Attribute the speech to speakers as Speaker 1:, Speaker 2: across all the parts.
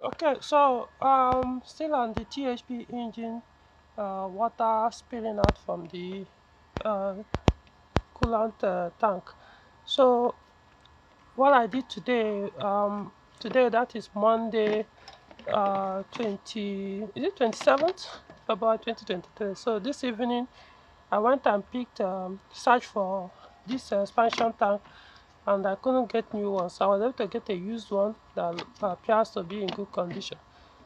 Speaker 1: Okay, so still on the THP engine, water spilling out from the uh, coolant tank. So what I did today, today that is Monday, 20, is it 27th February 2023. So this evening I went and picked, search for this expansion tank, and I couldn't get new ones. So I was able to get a used one that appears to be in good condition.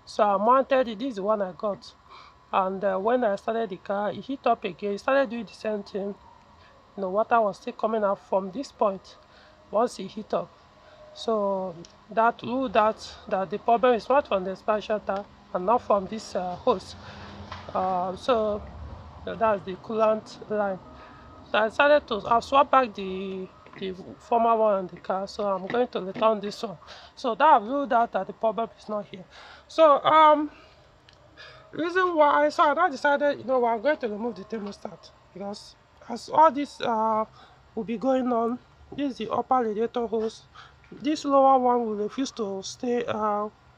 Speaker 1: So I mounted it. This is the one I got. And when I started the car, it hit up again. It started doing the same thing. Water was still coming out from this point once it hit up. So that ruled out that the problem is not from the expansion tank and not from this hose. So that's the coolant line. So I decided to I've swapped back the former one on the car, so I'm going to return this one. So that ruled out that the problem is not here. So reason why, so I now decided, I'm going to remove the thermostat, because as all this will be going on, this is the upper radiator hose. This lower one will refuse to stay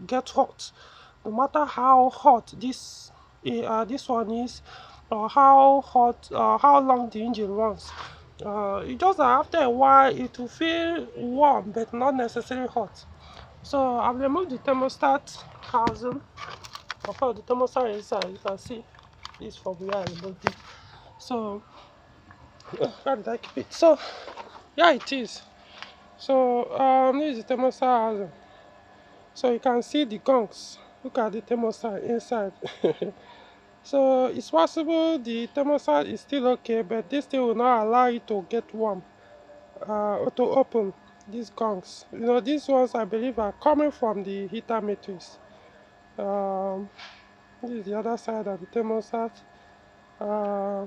Speaker 1: get hot, no matter how hot this one is, or how hot, how long the engine runs. It just that after a while it will feel warm but not necessarily hot. So I've removed the thermostat housing. Of course, the thermostat inside, you can see this from where I removed it. So where did I keep it? So yeah, it is. So this is the thermostat housing. So you can see the gunks. Look at the thermostat inside. So it's possible the thermostat is still okay, but this thing will not allow it to get warm, to open these gunks. These ones I believe are coming from the heater matrix. Um, this is the other side of the thermostat. Uh,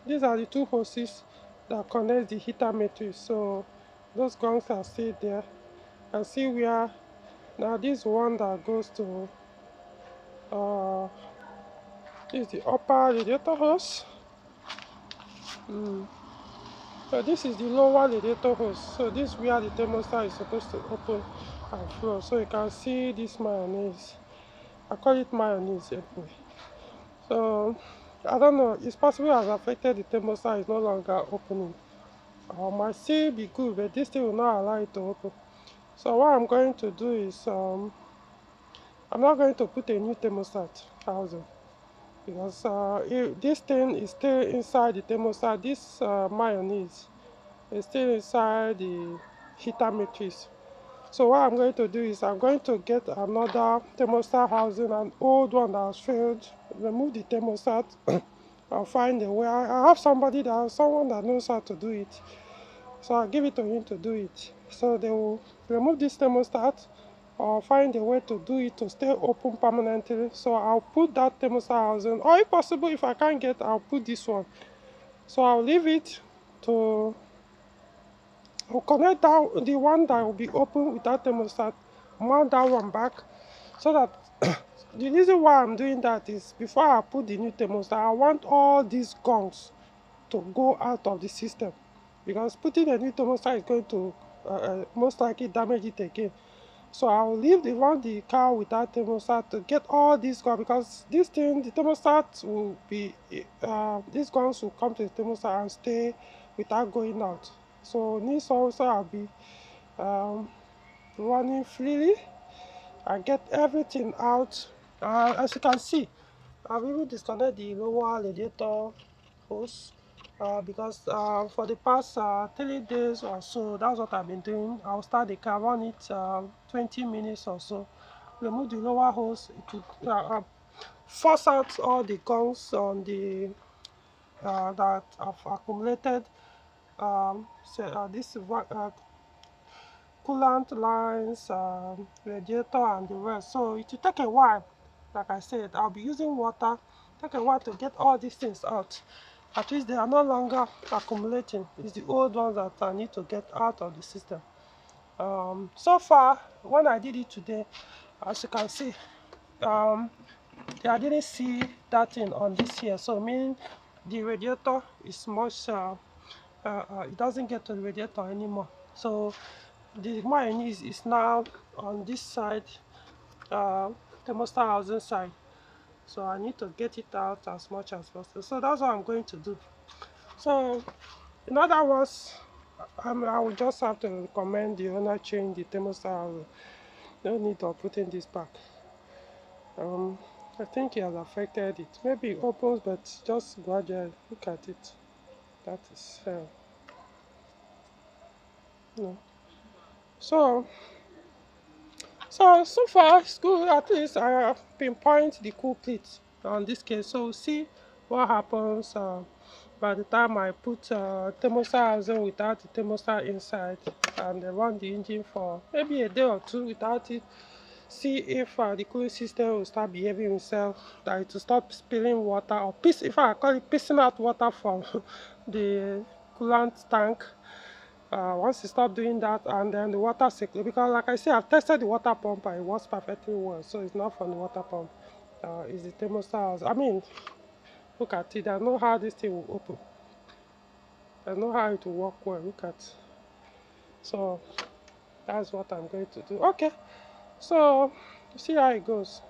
Speaker 1: these are the two hoses that connect the heater matrix. So those gunks are still there. And see where now this one that goes to uh, this is the upper radiator hose. So this is the lower radiator hose. So this is where the thermostat is supposed to open and flow. So you can see this mayonnaise. I call it mayonnaise anyway. So I don't know. It's possible it has affected the thermostat is no longer opening. Might still be good, but this thing will not allow it to open. So what I'm going to do is I'm not going to put a new thermostat housing, because if this thing is still inside the thermostat. This mayonnaise is still inside the heater matrix. So what I'm going to do is I'm going to get another thermostat housing, an old one that has failed, remove the thermostat. I'll find a way. I have someone that knows how to do it. So I'll give it to him to do it. So they will remove this thermostat, or find a way to do it to stay open permanently. So I'll put that thermostat housing, or if possible, if I can't get, I'll put this one. So I'll leave it to, I'll connect that, the one that will be open without thermostat, mount that one back, so that the reason why I'm doing that is before I put the new thermostat, I want all these gunks to go out of the system, because putting a new thermostat is going to most likely damage it again. So I'll leave the car without thermostat to get all these guns, because this thing, the thermostat will be, these guns will come to the thermostat and stay without going out. So this also I'll be um, running freely and get everything out. As you can see, I've even disconnected the lower radiator hose, because for the past 3 days or so, that's what I've been doing. I'll start the car, run it 20 minutes or so, remove the lower hose. It will force out all the gums on the that have accumulated, this coolant lines, radiator, and the rest. So it will take a while. Like I said, I'll be using water. Take a while to get all these things out. At least they are no longer accumulating. It's the old ones that I need to get out of the system. So far, when I did it today, as you can see, I didn't see that thing on this here. So meaning the radiator is much, it doesn't get to the radiator anymore. So the mayonnaise is now on this side uh, thermostat house inside, so I need to get it out as much as possible. So that's what I'm going to do. So in other words, I will just have to recommend the owner change the thermostat housing. No need of putting this back. um I think it has affected it. Maybe it opens, but just gradually. Look at it. That is no. So so far it's good. At least I have pinpoint the culprit on this case. So we'll see what happens by the time I put thermostat housing without the thermostat inside, and run the engine for maybe a day or two without it. See if the cooling system will start behaving itself, that it will stop spilling water, or piss, if I call it pissing out water from the coolant tank. Once you stop doing that, and then the water cycle, because like I said, I've tested the water pump and it works perfectly well, so it's not from the water pump. It's the thermostat. I mean, look at it. I know how this thing will open. I know how it will work well. Look at. So that's what I'm going to do. Okay. So see how it goes.